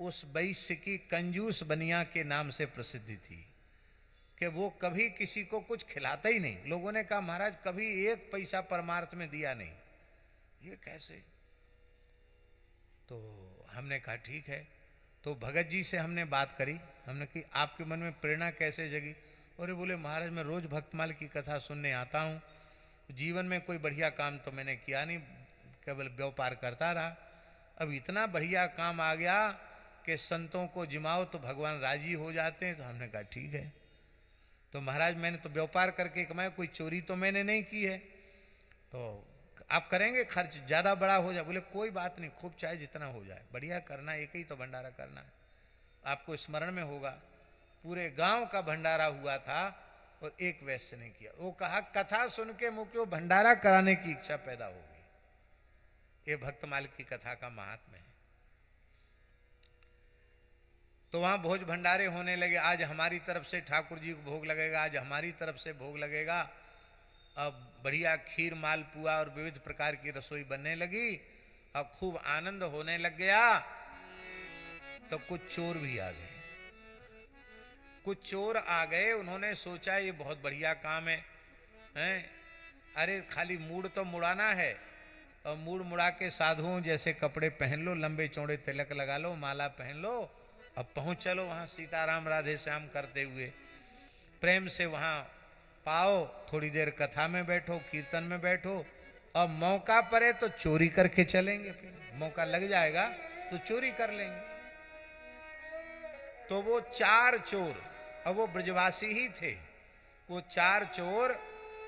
उस वैश्य की कंजूस बनिया के नाम से प्रसिद्धि थी कि वो कभी किसी को कुछ खिलाता ही नहीं। लोगों ने कहा महाराज कभी एक पैसा परमार्थ में दिया नहीं, ये कैसे? तो हमने कहा ठीक है। तो भगत जी से हमने बात करी, हमने कि आपके मन में प्रेरणा कैसे जगी? और बोले महाराज मैं रोज भक्तमाल की कथा सुनने आता हूँ, जीवन में कोई बढ़िया काम तो मैंने किया नहीं, केवल व्यापार करता रहा। अब इतना बढ़िया काम आ गया कि संतों को जिमाओ तो भगवान राजी हो जाते हैं। तो हमने कहा ठीक है। तो महाराज मैंने तो व्यापार करके कमाया, कोई चोरी तो मैंने नहीं की है, तो आप करेंगे खर्च ज्यादा बड़ा हो जाए? बोले कोई बात नहीं, खूब चाहे जितना हो जाए, बढ़िया करना, एक ही तो भंडारा करना है। आपको स्मरण में होगा पूरे गांव का भंडारा हुआ था और एक वैश्य ने किया। वो कहा कथा सुन के मुझको भंडारा कराने की इच्छा पैदा हो गई। ये भक्तमाल की कथा का महात्म्य है। तो वहां भोज भंडारे होने लगे। आज हमारी तरफ से ठाकुर जी को भोग लगेगा, आज हमारी तरफ से भोग लगेगा। अब बढ़िया खीर मालपुआ और विविध प्रकार की रसोई बनने लगी। अब खूब आनंद होने लग गया। तो कुछ चोर भी आ गए। कुछ चोर आ गए, उन्होंने सोचा ये बहुत बढ़िया काम है, हैं? अरे खाली मूड तो मुड़ाना है, और मूड मुड़ा के साधुओं जैसे कपड़े पहन लो, लंबे चौड़े तिलक लगा लो, माला पहन लो, अब पहुंच चलो वहां सीताराम राधे श्याम करते हुए प्रेम से वहां पाओ, थोड़ी देर कथा में बैठो, कीर्तन में बैठो, और मौका पड़े तो चोरी करके चलेंगे। फिर मौका लग जाएगा तो चोरी कर लेंगे। तो वो चार चोर, अब वो ब्रजवासी ही थे, वो चार चोर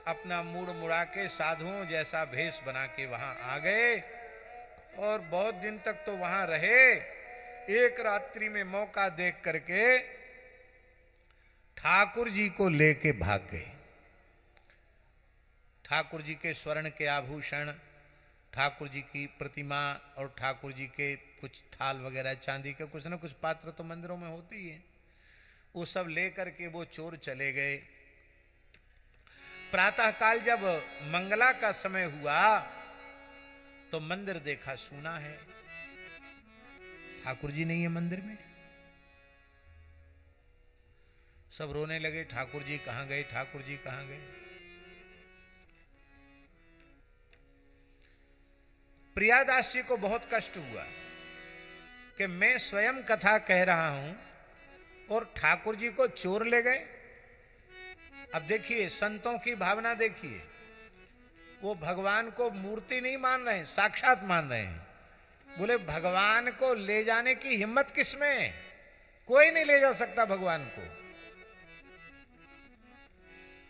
अपना मूड मुड़ा के साधुओं जैसा भेष बना के वहां आ गए और बहुत दिन तक तो वहां रहे। एक रात्रि में मौका देख करके ठाकुर जी को लेके भाग गए। ठाकुर जी के स्वर्ण के आभूषण, ठाकुर जी की प्रतिमा और ठाकुर जी के कुछ थाल वगैरह, चांदी के कुछ न कुछ पात्र तो मंदिरों में होती ही है, वो सब लेकर के वो चोर चले गए। प्रातःकाल जब मंगला का समय हुआ तो मंदिर देखा सूना है, ठाकुर जी नहीं है मंदिर में। सब रोने लगे, ठाकुर जी कहां गए, ठाकुर जी कहां गए। प्रियादास जी को बहुत कष्ट हुआ कि मैं स्वयं कथा कह रहा हूं और ठाकुर जी को चोर ले गए। अब देखिए संतों की भावना देखिए, वो भगवान को मूर्ति नहीं मान रहे हैं, साक्षात मान रहे हैं। बोले भगवान को ले जाने की हिम्मत किसमें है? कोई नहीं ले जा सकता भगवान को।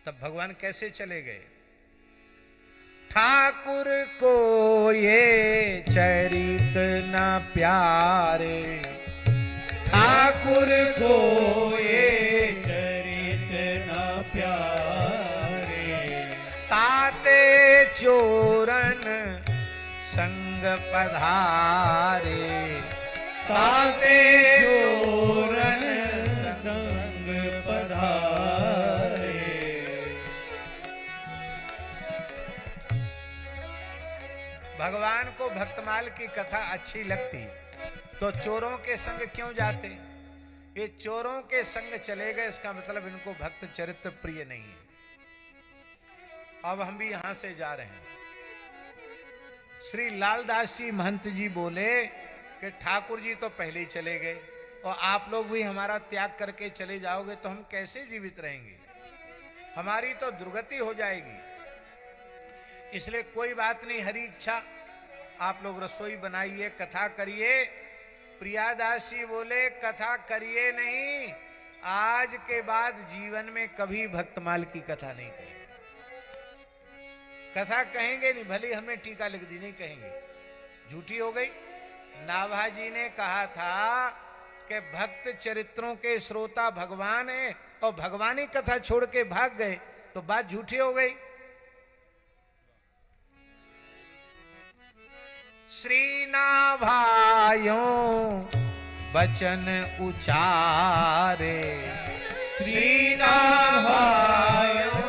तब भगवान कैसे चले गए? ठाकुर को ये चरित न प्यारे, ठाकुर को ये चरित न प्यारे, ताते चोरन संग पधारे, ताते चोरन संग पधारे। भगवान को भक्तमाल की कथा अच्छी लगती तो चोरों के संग क्यों जाते? ये चोरों के संग चले गए, इसका मतलब इनको भक्त चरित्र प्रिय नहीं है। अब हम भी यहां से जा रहे हैं। श्री लालदास जी महंत जी बोले कि ठाकुर जी तो पहले ही चले गए और आप लोग भी हमारा त्याग करके चले जाओगे तो हम कैसे जीवित रहेंगे? हमारी तो दुर्गति हो जाएगी। इसलिए कोई बात नहीं, हरी इच्छा, आप लोग रसोई बनाइए, कथा करिए। प्रियादास जी बोले कथा करिए नहीं, आज के बाद जीवन में कभी भक्तमाल की कथा नहीं कहेंगे। कथा कहेंगे नहीं, भले हमने टीका लिख दी, नहीं कहेंगे, झूठी हो गई। नाभाजी ने कहा था कि भक्त चरित्रों के श्रोता भगवान है और भगवानी कथा छोड़ के भाग गए तो बात झूठी हो गई। श्री नाभायों वचन उचारे, श्री नाभायों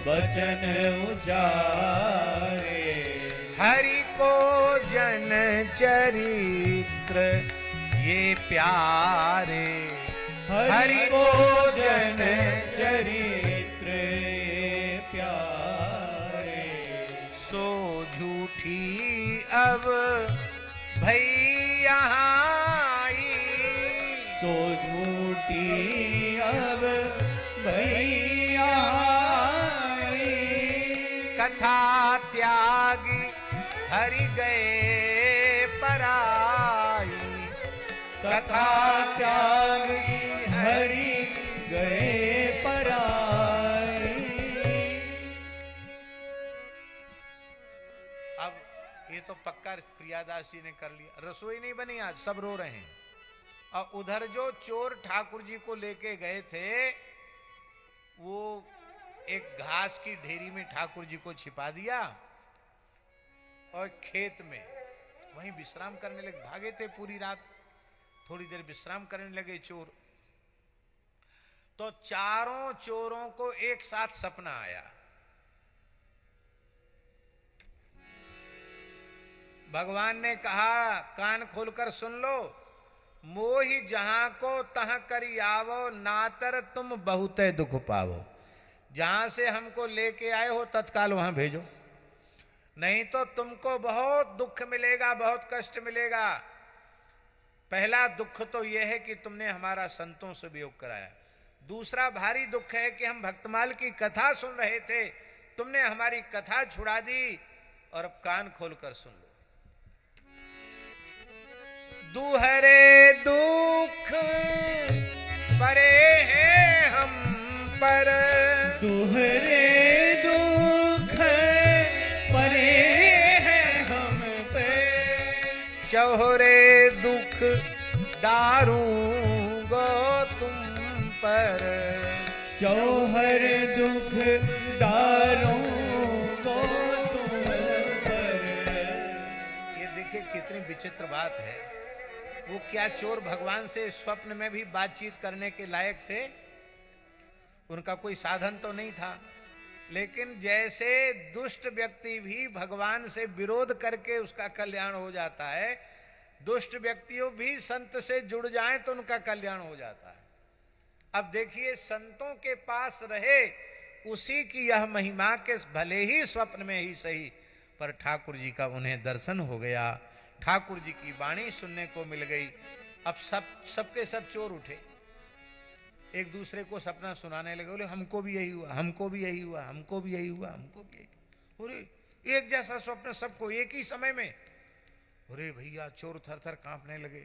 वचन उचारे, हरि को जन चरित्र ये प्यारे हरि को जन चरित्र प्यारे। सो झूठी अब भैया सो झूठी अब भैया कथा त्यागी हरि गए पराई। कथा त्यागी हरि गए पराई। अब ये तो पक्का प्रियादास जी ने कर लिया। रसोई नहीं बनी आज, सब रो रहे हैं। और उधर जो चोर ठाकुर जी को लेके गए थे वो एक घास की ढेरी में ठाकुर जी को छिपा दिया और खेत में वहीं विश्राम करने लगे। भागे थे पूरी रात, थोड़ी देर विश्राम करने लगे चोर। तो चारों चोरों को एक साथ सपना आया। भगवान ने कहा कान खोलकर सुन लो, मोहि जहां को तहां करी आवो, नातर तुम बहुते दुख पावो। जहां से हमको लेके आए हो तत्काल वहां भेजो, नहीं तो तुमको बहुत दुख मिलेगा, बहुत कष्ट मिलेगा। पहला दुख तो यह है कि तुमने हमारा संतों से वियोग कराया। दूसरा भारी दुख है कि हम भक्तमाल की कथा सुन रहे थे, तुमने हमारी कथा छुड़ा दी। और अब कान खोलकर सुन लो। दुहरे दुख परे हैं हम पर, दुहरे दुख परे हैं हम पे। चौहरे दुख डारूंगो तुम पर, चौहर दुख डारूंगो तुम पर। ये देखिए कितनी विचित्र बात है। वो क्या चोर भगवान से स्वप्न में भी बातचीत करने के लायक थे? उनका कोई साधन तो नहीं था। लेकिन जैसे दुष्ट व्यक्ति भी भगवान से विरोध करके उसका कल्याण हो जाता है, दुष्ट व्यक्तियों भी संत से जुड़ जाएं तो उनका कल्याण हो जाता है। अब देखिए संतों के पास रहे उसी की यह महिमा के भले ही स्वप्न में ही सही, पर ठाकुर जी का उन्हें दर्शन हो गया, ठाकुर जी की वाणी सुनने को मिल गई। अब सबके सब चोर उठे, एक दूसरे को सपना सुनाने लगे। बोले हमको भी यही हुआ, हमको भी यही हुआ, हमको भी यही हुआ, हमको भी यही। अरे एक जैसा स्वप्न सबको एक ही समय में। अरे भैया चोर थर थर कांपने लगे।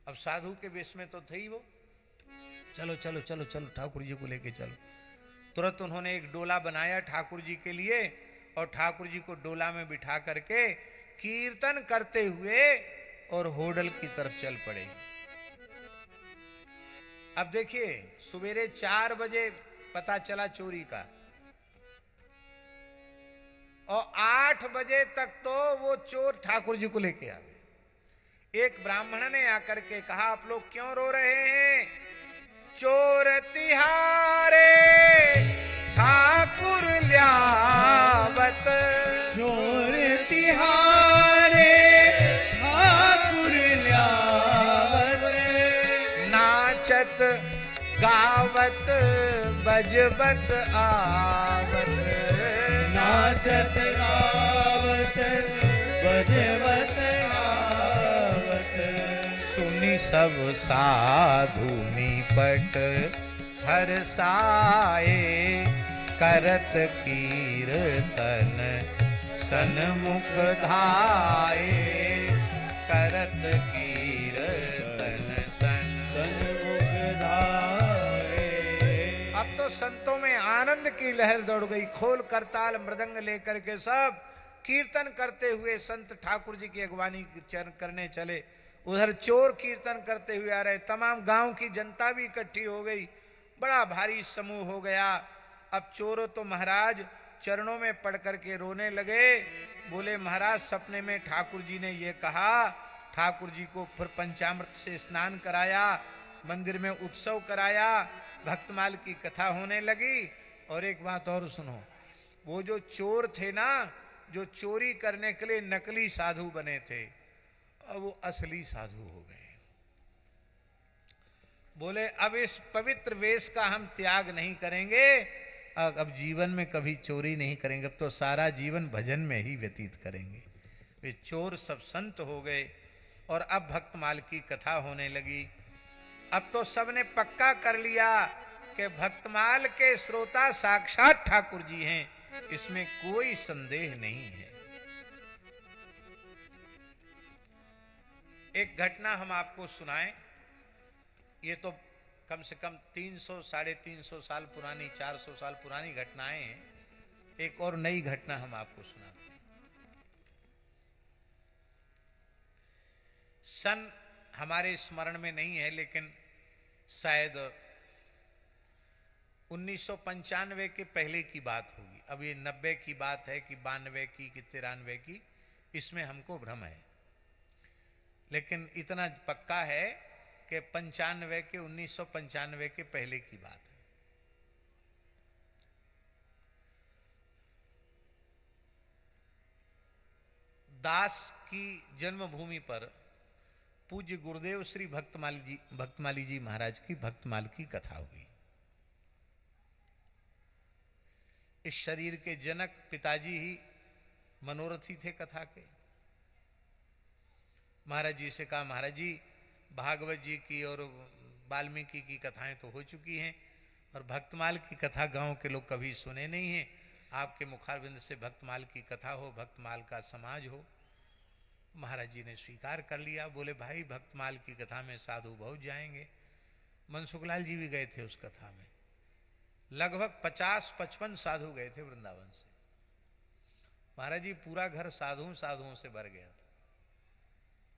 अब साधु के वेश में तो थे ही वो। चलो चलो चलो चलो ठाकुर जी को लेके चलो। तुरंत उन्होंने एक डोला बनाया ठाकुर जी के लिए और ठाकुर जी को डोला में बिठा करके कीर्तन करते हुए और होडल की तरफ चल पड़े। अब देखिए सवेरे 4 बजे पता चला चोरी का, और 8 बजे तक तो वो चोर ठाकुर जी को लेके आ गए। एक ब्राह्मण ने आकर के कहा आप लोग क्यों रो रहे हैं? चोर तिहारे ठाकुर ल्यावत, चोर तिहारे ठाकुर ल्यावत। नाचत गावत बजबत आवत, नाचत गावत बजबत आवत। सुनि सब साधु निपट हरसाए, करत कीर्तन सन्मुख धाये, करत कीर्तन सन्मुख धाये। अब तो संतों में आनंद की लहर दौड़ गई। खोल करताल मृदंग लेकर के सब कीर्तन करते हुए संत ठाकुर जी की अगवानी करने चले। उधर चोर कीर्तन करते हुए आ रहे, तमाम गांव की जनता भी इकट्ठी हो गई, बड़ा भारी समूह हो गया। अब चोरों तो महाराज चरणों में पड़ करके रोने लगे। बोले महाराज सपने में ठाकुर जी ने ये कहा, ठाकुर जी को फिर पंचामृत से स्नान कराया, मंदिर में उत्सव कराया, भक्तमाल की कथा होने लगी। और एक बात और सुनो, वो जो चोर थे ना, जो चोरी करने के लिए नकली साधु बने थे, अब वो असली साधु हो गए। बोले अब इस पवित्र वेश का हम त्याग नहीं करेंगे, अब जीवन में कभी चोरी नहीं करेंगे, अब तो सारा जीवन भजन में ही व्यतीत करेंगे। वे चोर सब संत हो गए और अब भक्तमाल की कथा होने लगी। अब तो सबने पक्का कर लिया कि भक्तमाल के श्रोता साक्षात ठाकुर जी हैं, इसमें कोई संदेह नहीं है। एक घटना हम आपको सुनाएं, ये तो कम से कम 300 350 साल पुरानी, 400 साल पुरानी घटनाएं हैं। एक और नई घटना हम आपको सुनाते हैं। सन हमारे स्मरण में नहीं है, लेकिन शायद 1995 के पहले की बात होगी। अब ये 90 की बात है कि 92 की कि 93 की, इसमें हमको भ्रम है, लेकिन इतना पक्का है कि 1995 के पहले की बात है। दास की जन्मभूमि पर पूज्य गुरुदेव श्री भक्तमाली जी महाराज की भक्तमाल की कथा हुई। इस शरीर के जनक पिताजी ही मनोरथी थे कथा के। महाराज जी से कहा, महाराज जी भागवत जी की और वाल्मीकि की कथाएं तो हो चुकी हैं, और भक्तमाल की कथा गांव के लोग कभी सुने नहीं हैं। आपके मुखारविंद से भक्तमाल की कथा हो, भक्तमाल का समाज हो। महाराज जी ने स्वीकार कर लिया। बोले भाई भक्तमाल की कथा में साधु बहुत जाएंगे। मनसुखलाल जी भी गए थे उस कथा में। लगभग 50-55 साधु गए थे वृंदावन से। महाराज जी पूरा घर साधुओं से भर गया था।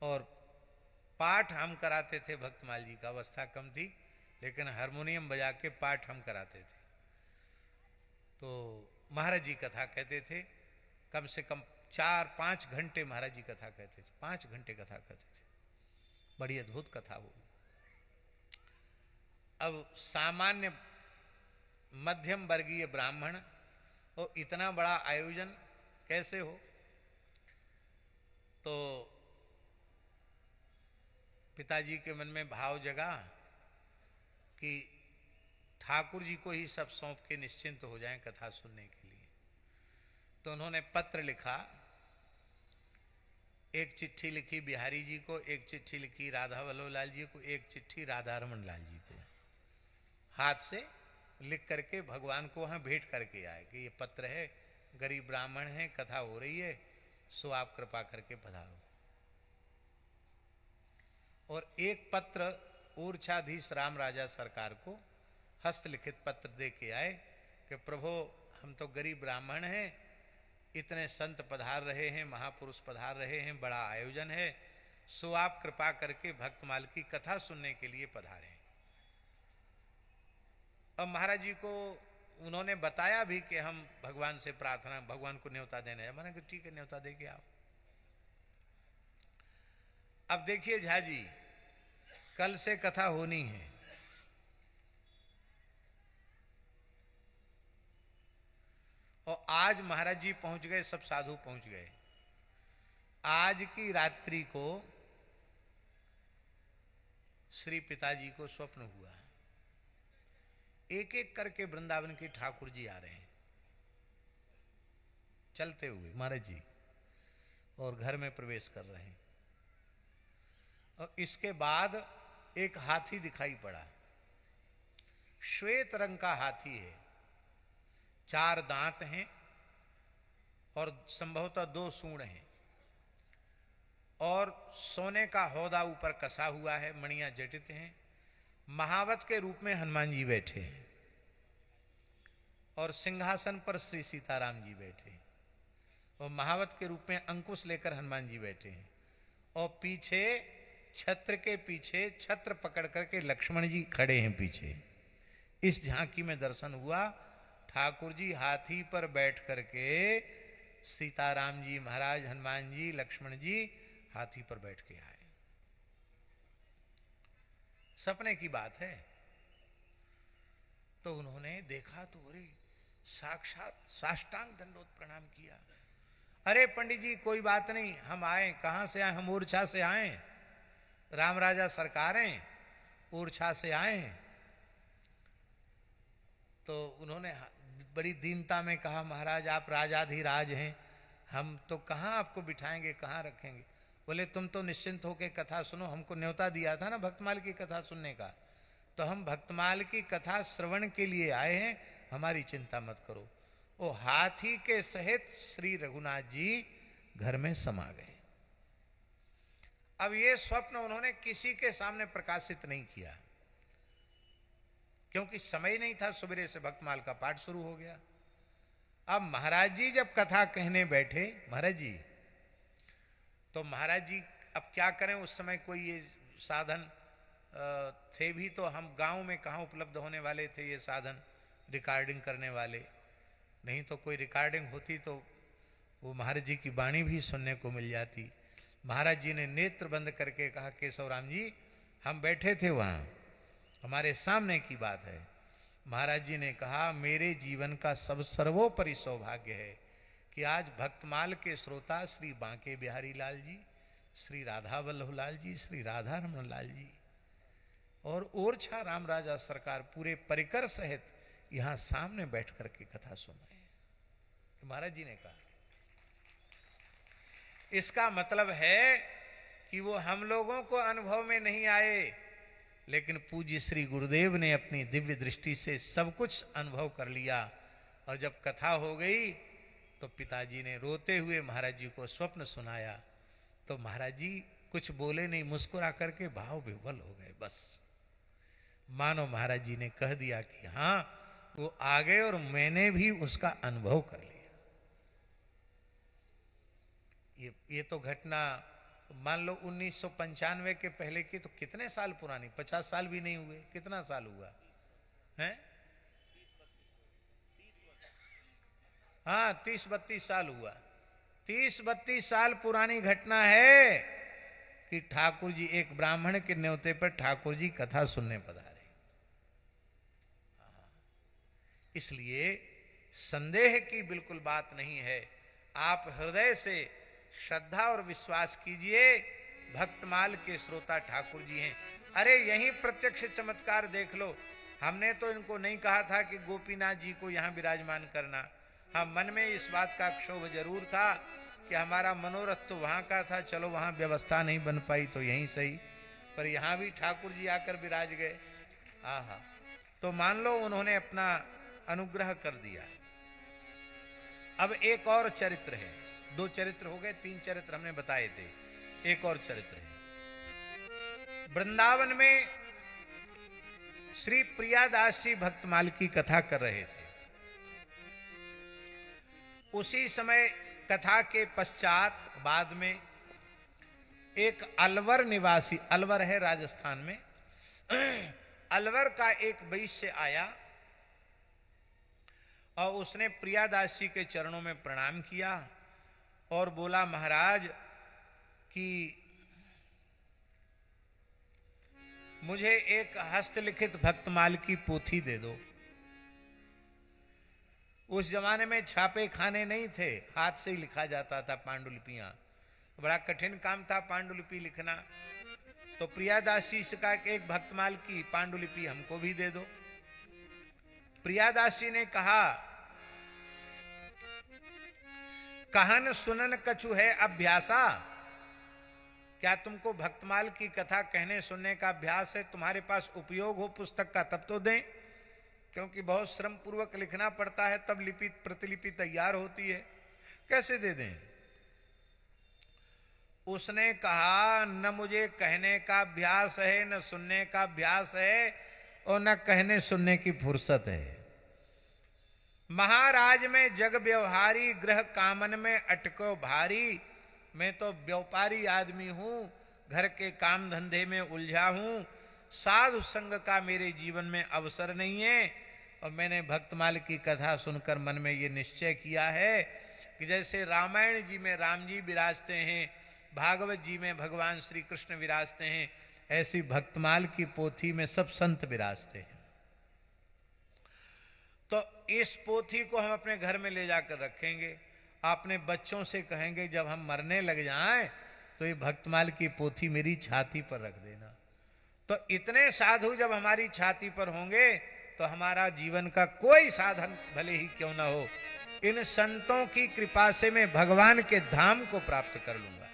और पाठ हम कराते थे। भक्तमाल जी का अवस्था कम थी, लेकिन हारमोनियम बजा के पाठ हम कराते थे। तो महाराज जी कथा कहते थे, कम से कम 4-5 घंटे महाराज जी कथा कहते थे। 5 घंटे कथा कहते थे। बड़ी अद्भुत कथा हो। अब सामान्य मध्यम वर्गीय ब्राह्मण और इतना बड़ा आयोजन कैसे हो? तो पिताजी के मन में भाव जगा कि ठाकुर जी को ही सब सौंप के निश्चिंत हो जाएं कथा सुनने के लिए। तो उन्होंने पत्र लिखा। एक चिट्ठी लिखी बिहारी जी को, एक चिट्ठी लिखी राधा वल्लभ लाल जी को, एक चिट्ठी राधा रमन लाल जी को। हाथ से लिख करके भगवान को वहां भेंट करके आए कि ये पत्र है, गरीब ब्राह्मण है, कथा हो रही है, सो आप कृपा करके पधारो। और एक पत्र ऊर्छाधीश राम राजा सरकार को हस्तलिखित पत्र दे के आए कि प्रभु हम तो गरीब ब्राह्मण हैं, इतने संत पधार रहे हैं, महापुरुष पधार रहे हैं, बड़ा आयोजन है, सो आप कृपा करके भक्तमाल की कथा सुनने के लिए पधारें। अब महाराज जी को उन्होंने बताया भी कि हम भगवान से प्रार्थना, भगवान को न्योता देने हैं। मैंने कहा ठीक है, न्योता दे के आओ। अब देखिए झा जी, कल से कथा होनी है। और आज महाराज जी पहुंच गए, सब साधु पहुंच गए। आज की रात्रि को श्री पिताजी को स्वप्न हुआ, एक एक करके वृंदावन के ठाकुर जी आ रहे हैं चलते हुए महाराज जी, और घर में प्रवेश कर रहे हैं। और इसके बाद एक हाथी दिखाई पड़ा। श्वेत रंग का हाथी है, 4 दांत हैं और संभवतः 2 सूंड हैं, और सोने का हौदा ऊपर कसा हुआ है, मणियां जटित हैं। महावत के रूप में हनुमान जी बैठे हैं और सिंहासन पर श्री सीताराम जी बैठे हैं, और महावत के रूप में अंकुश लेकर हनुमान जी बैठे हैं, और पीछे छत्र के पीछे छत्र पकड़ करके लक्ष्मण जी खड़े हैं पीछे। इस झांकी में दर्शन हुआ। ठाकुर जी हाथी पर बैठ करके, सीताराम जी महाराज, हनुमान जी, लक्ष्मण जी हाथी पर बैठ के आए। सपने की बात है। तो उन्होंने देखा तो अरे साक्षात साष्टांग दंडोत प्रणाम किया। अरे पंडित जी कोई बात नहीं, हम आए। कहां से आए? हम ऊर्छा से आए, राम राजा सरकार हैं, ओरछा से आए हैं। तो उन्होंने बड़ी दीनता में कहा, महाराज आप राजाधिराज हैं, हम तो कहाँ आपको बिठाएंगे, कहाँ रखेंगे। बोले तुम तो निश्चिंत होकर कथा सुनो, हमको न्योता दिया था ना भक्तमाल की कथा सुनने का, तो हम भक्तमाल की कथा श्रवण के लिए आए हैं, हमारी चिंता मत करो। वो हाथी के सहित श्री रघुनाथ जी घर में समा गए। अब ये स्वप्न उन्होंने किसी के सामने प्रकाशित नहीं किया, क्योंकि समय नहीं था, सवेरे से भक्तमाल का पाठ शुरू हो गया। अब महाराज जी जब कथा कहने बैठे, महाराज जी, तो महाराज जी अब क्या करें, उस समय कोई ये साधन थे भी तो हम गांव में कहाँ उपलब्ध होने वाले थे ये साधन रिकॉर्डिंग करने वाले, नहीं तो कोई रिकॉर्डिंग होती तो वो महाराज जी की वाणी भी सुनने को मिल जाती। महाराज जी ने नेत्र बंद करके कहा, केशव राम जी हम बैठे थे वहाँ, हमारे सामने की बात है। महाराज जी ने कहा, मेरे जीवन का सब सर्वोपरि सौभाग्य है कि आज भक्तमाल के श्रोता श्री बांके बिहारी लाल जी, श्री राधा वल्लभ लाल जी, श्री राधा रमन लाल जी और ओरछा राम राजा सरकार पूरे परिकर सहित यहाँ सामने बैठ करके कथा सुन रहे हैं। तो महाराज जी ने कहा, इसका मतलब है कि वो हम लोगों को अनुभव में नहीं आए, लेकिन पूज्य श्री गुरुदेव ने अपनी दिव्य दृष्टि से सब कुछ अनुभव कर लिया। और जब कथा हो गई तो पिताजी ने रोते हुए महाराज जी को स्वप्न सुनाया, तो महाराज जी कुछ बोले नहीं, मुस्कुरा करके भाव विह्वल हो गए। बस मानो महाराज जी ने कह दिया कि हाँ वो आ गए और मैंने भी उसका अनुभव कर लिया। ये तो घटना मान लो 1995 के पहले की, तो कितने साल पुरानी, 50 साल भी नहीं हुए, कितना साल हुआ है? हाँ 30-32 साल हुआ। 30-32 साल पुरानी घटना है कि ठाकुर जी एक ब्राह्मण के न्योते पर ठाकुर जी कथा सुनने पधारे। इसलिए संदेह की बिल्कुल बात नहीं है, आप हृदय से श्रद्धा और विश्वास कीजिए, भक्तमाल के श्रोता ठाकुर जी हैं। अरे यही प्रत्यक्ष चमत्कार देख लो, हमने तो इनको नहीं कहा था कि गोपीनाथ जी को यहाँ विराजमान करना, हाँ मन में इस बात का क्षोभ जरूर था कि हमारा मनोरथ तो वहाँ का था, चलो वहाँ व्यवस्था नहीं बन पाई तो यहीं सही, पर यहाँ भी ठाकुर जी आकर विराज गए। हाँ हाँ, तो मान लो उन्होंने अपना अनुग्रह कर दिया। अब एक और चरित्र है, 2 चरित्र हो गए, 3 चरित्र हमने बताए थे, एक और चरित्र है। वृंदावन में श्री प्रियादास जी भक्तमाल की कथा कर रहे थे। उसी समय कथा के पश्चात बाद में एक अलवर निवासी, अलवर है राजस्थान में, अलवर का एक वैश्य आया और उसने प्रियादास जी के चरणों में प्रणाम किया और बोला, महाराज कि मुझे एक हस्तलिखित भक्तमाल की पोथी दे दो। उस जमाने में छापे खाने नहीं थे, हाथ से ही लिखा जाता था पांडुलिपियां, बड़ा कठिन काम था पांडुलिपि लिखना। तो प्रियादास जी से कहा कि एक भक्तमाल की पांडुलिपि हमको भी दे दो। प्रियादास जी ने कहा, कहन सुनन कछु है अभ्यासा, क्या तुमको भक्तमाल की कथा कहने सुनने का अभ्यास है? तुम्हारे पास उपयोग हो पुस्तक का तब तो दें, क्योंकि बहुत श्रम पूर्वक लिखना पड़ता है, तब लिपि प्रतिलिपि तैयार होती है, कैसे दे दें? उसने कहा, न मुझे कहने का अभ्यास है, न सुनने का अभ्यास है, और न कहने सुनने की फुर्सत है। महाराज में जग व्यवहारी, ग्रह कामन में अटको भारी, मैं तो व्यापारी आदमी हूं, घर के काम धंधे में उलझा हूं, साधु संग का मेरे जीवन में अवसर नहीं है। और मैंने भक्तमाल की कथा सुनकर मन में ये निश्चय किया है कि जैसे रामायण जी में राम जी विराजते हैं, भागवत जी में भगवान श्री कृष्ण विराजते हैं, ऐसी भक्तमाल की पोथी में सब संत विराजते हैं। तो इस पोथी को हम अपने घर में ले जाकर रखेंगे, अपने बच्चों से कहेंगे जब हम मरने लग जाएं तो ये भक्तमाल की पोथी मेरी छाती पर रख देना। तो इतने साधु जब हमारी छाती पर होंगे तो हमारा जीवन का कोई साधन भले ही क्यों ना हो, इन संतों की कृपा से मैं भगवान के धाम को प्राप्त कर लूंगा।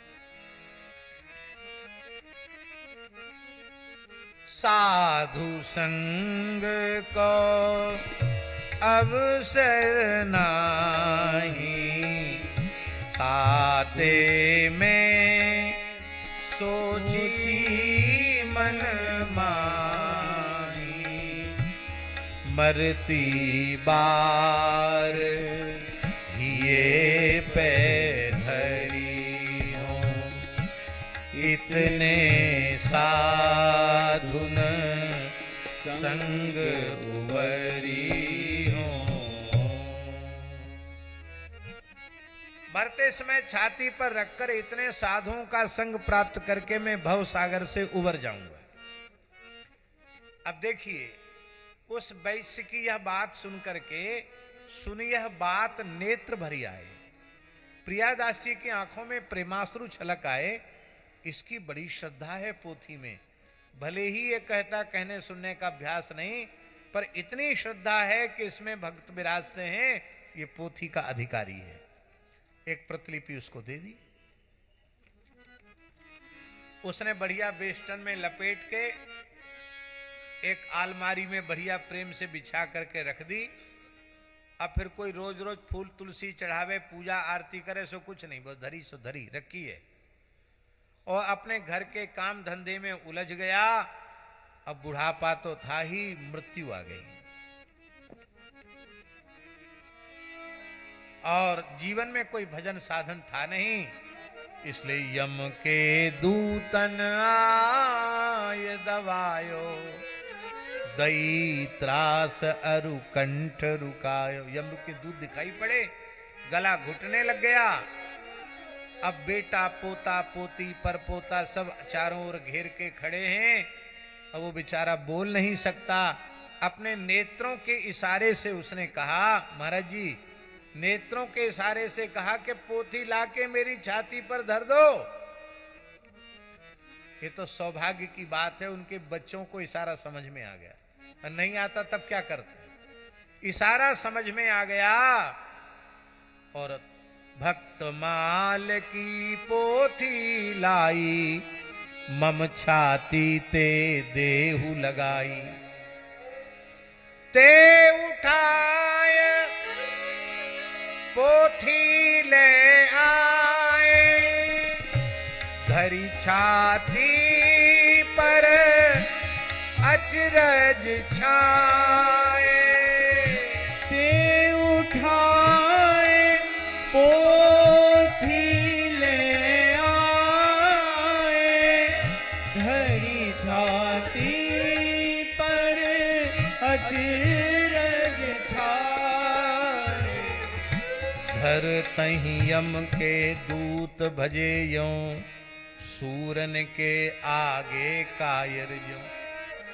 साधु संग को अवसर नाही, ताते में सोची मन माही। मरती बार ये पे धरी हो, इतने साधुन संग उवरी हो। मरते समय छाती पर रखकर इतने साधुओं का संग प्राप्त करके मैं भव सागर से उबर जाऊंगा। अब देखिए, उस वैश्य की यह बात सुन करके सुनी यह बात नेत्र भरी आए, प्रियादास जी की आंखों में प्रेमाश्रु छलक आए। इसकी बड़ी श्रद्धा है पोथी में, भले ही ये कहता कहने सुनने का अभ्यास नहीं, पर इतनी श्रद्धा है कि इसमें भक्त विराजते हैं, ये पोथी का अधिकारी है। एक प्रतिलिपि उसको दे दी। उसने बढ़िया बेस्टन में लपेट के एक अलमारी में बढ़िया प्रेम से बिछा करके रख दी। अब फिर कोई रोज रोज फूल तुलसी चढ़ावे, पूजा आरती करे, सो कुछ नहीं, बस धरी सो धरी रखी है। और अपने घर के काम धंधे में उलझ गया। अब बुढ़ापा तो था ही, मृत्यु आ गई और जीवन में कोई भजन साधन था नहीं। इसलिए यम के दूतन आय दवायो, दई त्रास अरु कंठ रुकायो। यम के दूत दिखाई पड़े, गला घुटने लग गया। अब बेटा पोता पोती पर पोता सब चारों ओर घेर के खड़े हैं। अब वो बेचारा बोल नहीं सकता। अपने नेत्रों के इशारे से उसने कहा, महाराज जी, नेत्रों के इशारे से कहा कि पोथी लाके मेरी छाती पर धर दो। ये तो सौभाग्य की बात है, उनके बच्चों को इशारा समझ में आ गया। नहीं आता तब क्या करते, इशारा समझ में आ गया। और भक्त माल की पोथी लाई, मम छाती ते देहु लगाई। ते उठाए पोथी ले आए, धरी छाती पर अचरज छाए। ते उठाए पोथी ले आए, धरी छाती पर अचरज छाए। धर तहीं यम के दूत भजे यों, सूरन के आगे कायर जो।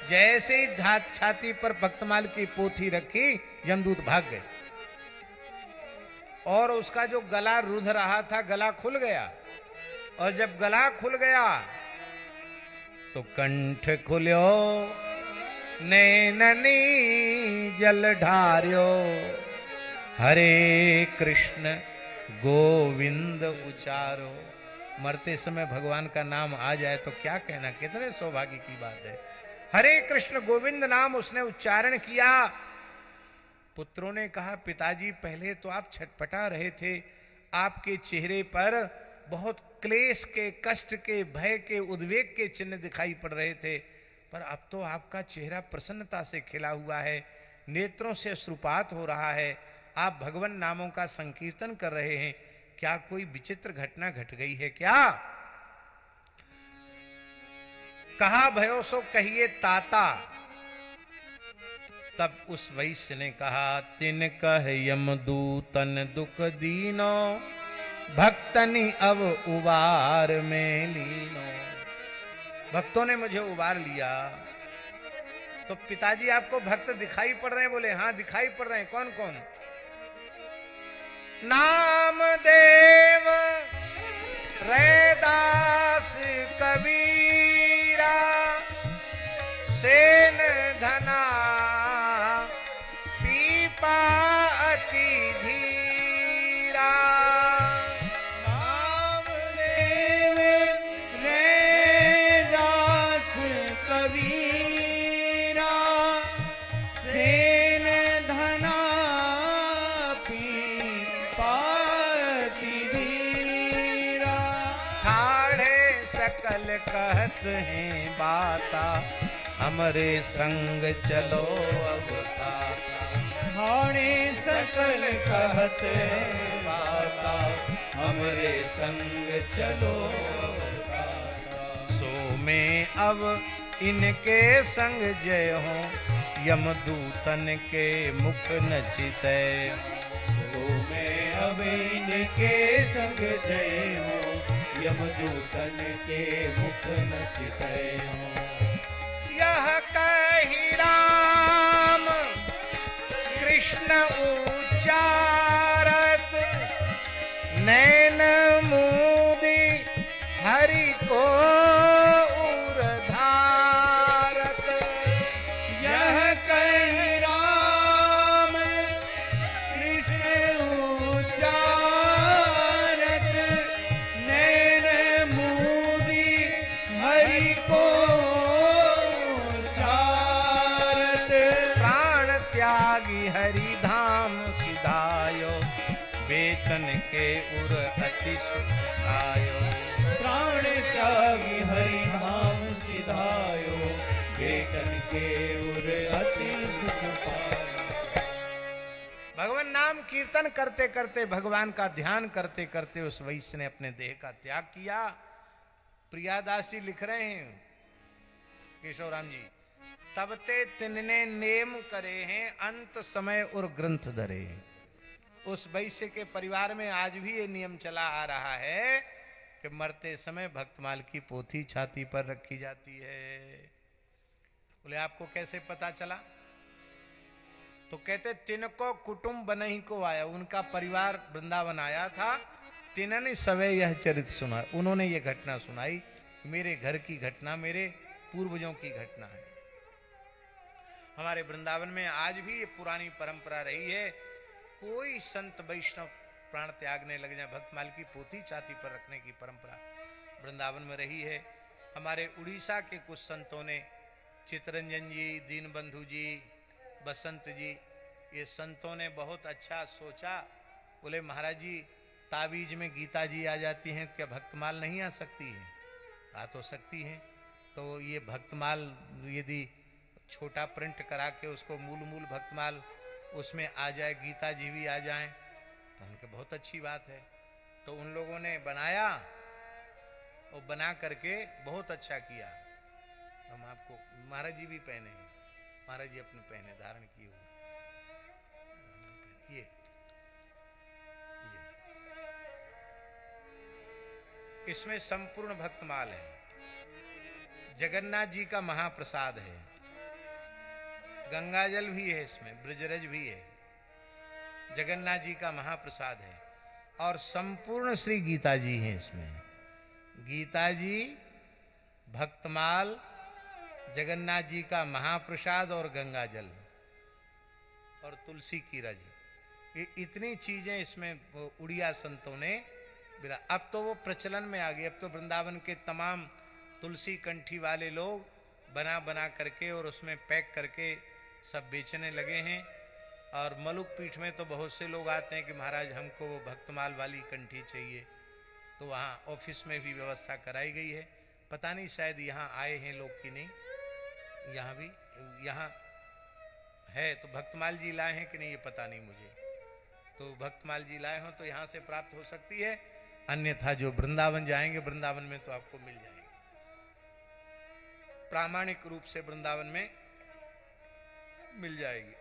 जैसे ही छाती पर भक्तमाल की पोथी रखी, यमदूत भाग गए और उसका जो गला रुध रहा था, गला खुल गया। और जब गला खुल गया तो कंठ खुल्यो, नैननी जल ढार्यो। हरे कृष्ण गोविंद उचारो। मरते समय भगवान का नाम आ जाए तो क्या कहना, कितने सौभाग्य की बात है। हरे कृष्ण गोविंद नाम उसने उच्चारण किया। पुत्रों ने कहा, पिताजी पहले तो आप छटपटा रहे थे, आपके चेहरे पर बहुत क्लेश के, कष्ट के, भय के, उद्वेग के चिन्ह दिखाई पड़ रहे थे, पर अब तो आपका चेहरा प्रसन्नता से खिला हुआ है, नेत्रों से अश्रुपात हो रहा है, आप भगवान नामों का संकीर्तन कर रहे हैं। क्या कोई विचित्र घटना घट गई है क्या? कहा भयो सो कहिए ताता। तब उस वैश्य ने कहा, तिन कह यमदूतन दुख दीनो, भक्तनि अब उबार में लीनो। भक्तों ने मुझे उबार लिया। तो पिताजी आपको भक्त दिखाई पड़ रहे हैं? बोले हाँ दिखाई पड़ रहे हैं। कौन कौन? नामदेव, रैदास, कबीरा, सेन धना पीपा अति धीरा नामदेव रैदास कबीरा सेन धना पीपाति धीरा ठाड़े सकल कहत हैं बाता हमरे संग चलो अब ताता हाणे सकल कहत बाता हमरे संग चलो सो में अब इनके संग जय हो यमदूतन के मुख न चितय तो मैं अब इनके संग जय हो यमदूतन के मुख न चितय हो यह कही राम कृष्ण उच्चारत नैन मूदी हरि को उर्धारत यह कहि राम कृष्ण उच्चारत नैन मूदी हरि को उच्चारत प्राण त्यागी हरि धाम सिधायो वेतन के उर अति सुख छायो प्राण त्यागी हरि नाम सिधायो वेतन के उर अति सुख पायो भगवान नाम कीर्तन करते करते भगवान का ध्यान करते करते उस वैश्य ने अपने देह का त्याग किया। प्रियादासी लिख रहे हैं केशवराम जी, तब ते तिनने नेम करे हैं अंत समय और ग्रंथ धरे हैं। उस वैश्य के परिवार में आज भी ये नियम चला आ रहा है कि मरते समय भक्तमाल की पोथी छाती पर रखी जाती है। बोले आपको कैसे पता चला? तो कहते तिनको कुटुंब बनही को आया, उनका परिवार वृंदावन आया था, तिन्होंने सवे यह चरित सुना, उन्होंने ये घटना सुनाई, मेरे घर की घटना, मेरे पूर्वजों की घटना है। हमारे वृंदावन में आज भी ये पुरानी परंपरा रही है, कोई संत वैष्णव प्राण त्यागने लग जाए, भक्तमाल की पोथी छाती पर रखने की परंपरा वृंदावन में रही है। हमारे उड़ीसा के कुछ संतों ने, चितरंजन जी, दीनबंधु जी, बसंत जी, ये संतों ने बहुत अच्छा सोचा। बोले महाराज जी तावीज में गीता जी आ जाती हैं, क्या भक्तमाल नहीं आ सकती है? आ तो सकती हैं। तो ये भक्तमाल यदि छोटा प्रिंट करा के उसको मूल भक्तमाल उसमें आ जाए, गीता जी भी आ जाएं, तो उनके बहुत अच्छी बात है। तो उन लोगों ने बनाया और बना करके बहुत अच्छा किया। हम आपको महाराज जी भी पहने हैं, महाराज जी अपने पहने धारण किए हुए ये इसमें संपूर्ण भक्तमाल है, जगन्नाथ जी का महाप्रसाद है, गंगाजल भी है, इसमें ब्रजरज भी है, जगन्नाथ जी का महाप्रसाद है और संपूर्ण श्री गीता जी हैं इसमें। गीता जी, भक्तमाल, जगन्नाथ जी का महाप्रसाद और गंगाजल और तुलसी की रज, ये इतनी चीजें इसमें उड़िया संतों ने। अब तो वो प्रचलन में आ गई, अब तो वृंदावन के तमाम तुलसी कंठी वाले लोग बना बना करके और उसमें पैक करके सब बेचने लगे हैं। और मलुक पीठ में तो बहुत से लोग आते हैं कि महाराज हमको वो भक्तमाल वाली कंठी चाहिए, तो वहाँ ऑफिस में भी व्यवस्था कराई गई है। पता नहीं शायद यहाँ आए हैं लोग कि नहीं, यहाँ भी यहाँ है तो भक्तमाल जी लाए हैं कि नहीं ये पता नहीं मुझे। तो भक्तमाल जी लाए हो तो यहाँ से प्राप्त हो सकती है, अन्यथा जो वृंदावन जाएंगे वृंदावन में तो आपको मिल जाएगी। प्रामाणिक रूप से वृंदावन में मिल जाएगी।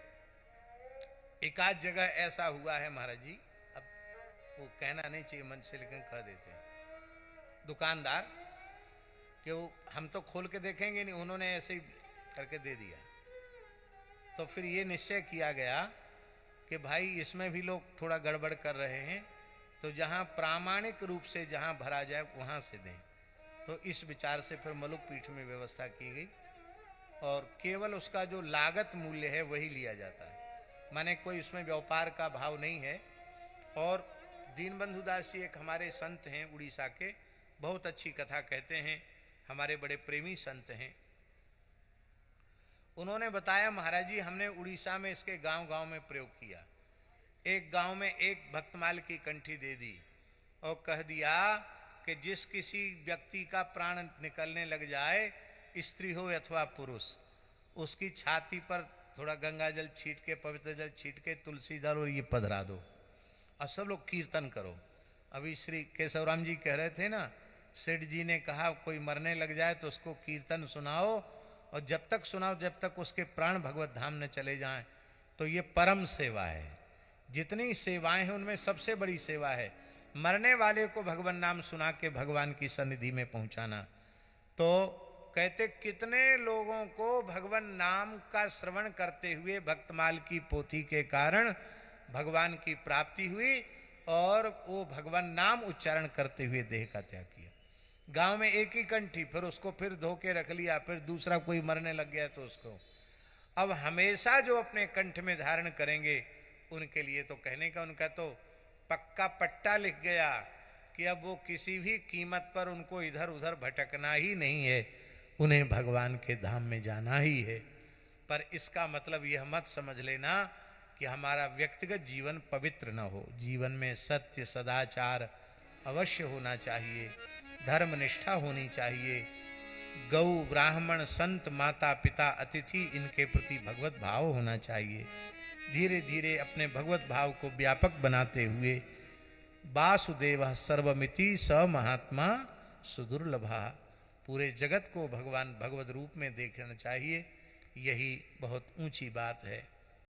एकाध जगह ऐसा हुआ है महाराज जी, अब वो कहना नहीं चाहिए मन से लेकिन कह देते हैं, दुकानदार कि वो हम तो खोल के देखेंगे नहीं, उन्होंने ऐसे ही करके दे दिया। तो फिर ये निश्चय किया गया कि भाई इसमें भी लोग थोड़ा गड़बड़ कर रहे हैं, तो जहां प्रामाणिक रूप से जहां भरा जाए वहां से दें। तो इस विचार से फिर मलुक पीठ में व्यवस्था की गई और केवल उसका जो लागत मूल्य है वही लिया जाता है, माने कोई उसमें व्यापार का भाव नहीं है। और दीनबंधु दास जी एक हमारे संत हैं उड़ीसा के, बहुत अच्छी कथा कहते हैं, हमारे बड़े प्रेमी संत हैं। उन्होंने बताया, महाराज जी हमने उड़ीसा में इसके गांव-गांव में प्रयोग किया। एक गांव में एक भक्तमाल की कंठी दे दी और कह दिया कि जिस किसी व्यक्ति का प्राण निकलने लग जाए, स्त्री हो अथवा पुरुष, उसकी छाती पर थोड़ा गंगा जल छीट के, पवित्र जल छीट के, तुलसी दल और ये पधरा दो और सब लोग कीर्तन करो। अभी श्री केशवराम जी कह रहे थे ना, सेठ जी ने कहा कोई मरने लग जाए तो उसको कीर्तन सुनाओ और जब तक सुनाओ जब तक उसके प्राण भगवत धाम में चले जाएं। तो ये परम सेवा है। जितनी सेवाएं हैं उनमें सबसे बड़ी सेवा है मरने वाले को भगवान नाम सुना के भगवान की सन्निधि में पहुंचाना। तो कहते कितने लोगों को भगवान नाम का श्रवण करते हुए भक्तमाल की पोथी के कारण भगवान की प्राप्ति हुई और वो भगवान नाम उच्चारण करते हुए देह का त्याग किया। गांव में एक ही कंठी, फिर उसको फिर धो के रख लिया, फिर दूसरा कोई मरने लग गया तो उसको। अब हमेशा जो अपने कंठ में धारण करेंगे उनके लिए तो कहने का उनका तो पक्का पट्टा लिख गया कि अब वो किसी भी कीमत पर उनको इधर उधर भटकना ही नहीं है, उन्हें भगवान के धाम में जाना ही है। पर इसका मतलब यह मत समझ लेना कि हमारा व्यक्तिगत जीवन पवित्र न हो। जीवन में सत्य सदाचार अवश्य होना चाहिए, धर्म निष्ठा होनी चाहिए, गौ ब्राह्मण संत माता पिता अतिथि इनके प्रति भगवत भाव होना चाहिए। धीरे धीरे अपने भगवत भाव को व्यापक बनाते हुए वासुदेव सर्वमिति स महात्मा सुदुर्लभा, पूरे जगत को भगवान भगवत रूप में देखना चाहिए। यही बहुत ऊंची बात है।